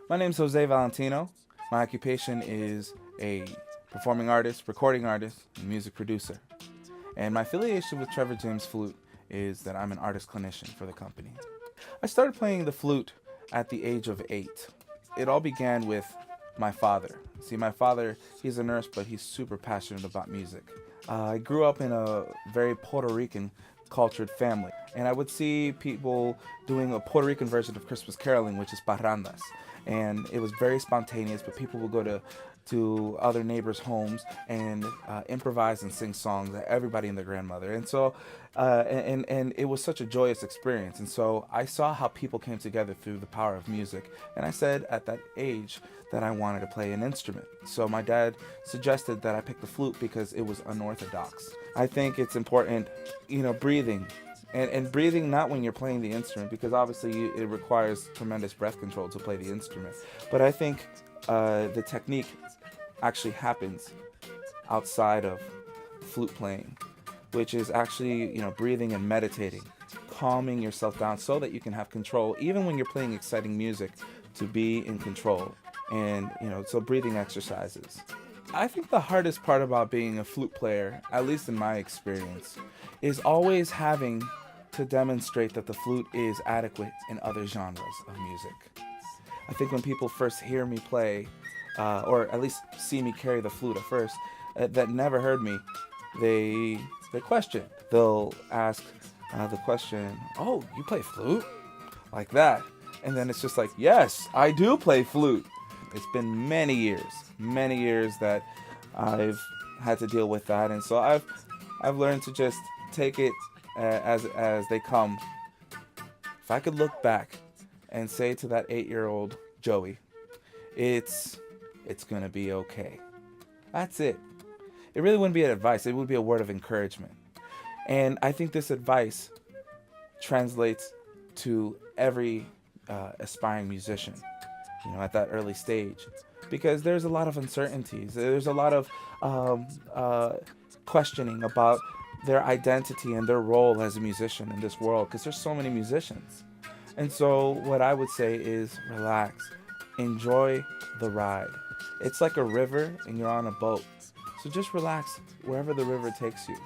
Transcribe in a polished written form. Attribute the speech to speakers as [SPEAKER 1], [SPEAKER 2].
[SPEAKER 1] My name's Jose Valentino. My occupation is a performing artist, recording artist, and music producer. And my affiliation with Trevor James Flute is that I'm an artist clinician for the company. I started playing the flute at the age of 8. It all began with my father. See, my father, he's a nurse, but he's super passionate about music. I grew up in a very Puerto Rican cultured family, and I would see people doing a Puerto Rican version of Christmas caroling, which is parrandas, and it was very spontaneous. But people would go to other neighbors' homes and improvise and sing songs that everybody and their grandmother, and so and it was such a joyous experience. And so I saw how people came together through the power of music, and I said at that age that I wanted to play an instrument. So my dad suggested that I pick the flute because it was unorthodox. I think it's important, breathing. And breathing not when you're playing the instrument, because obviously it requires tremendous breath control to play the instrument. But I think the technique actually happens outside of flute playing, which is actually, breathing and meditating, calming yourself down so that you can have control, even when you're playing exciting music, to be in control. And, so breathing exercises. I think the hardest part about being a flute player, at least in my experience, is always having to demonstrate that the flute is adequate in other genres of music. I think when people first hear me play, or at least see me carry the flute at first, that never heard me, they question. They'll ask the question, "Oh, you play flute?" Like that. And then it's just like, "Yes, I do play flute." It's been many years that I've had to deal with that, and so I've learned to just take it as they come. If I could look back and say to that 8-year-old Joey, it's gonna be okay. That's it. It really wouldn't be an advice. It would be a word of encouragement. And I think this advice translates to every aspiring musician, at that early stage, because there's a lot of uncertainties. There's a lot of questioning about their identity and their role as a musician in this world, because there's so many musicians. And so what I would say is relax, enjoy the ride. It's like a river and you're on a boat. So just relax wherever the river takes you.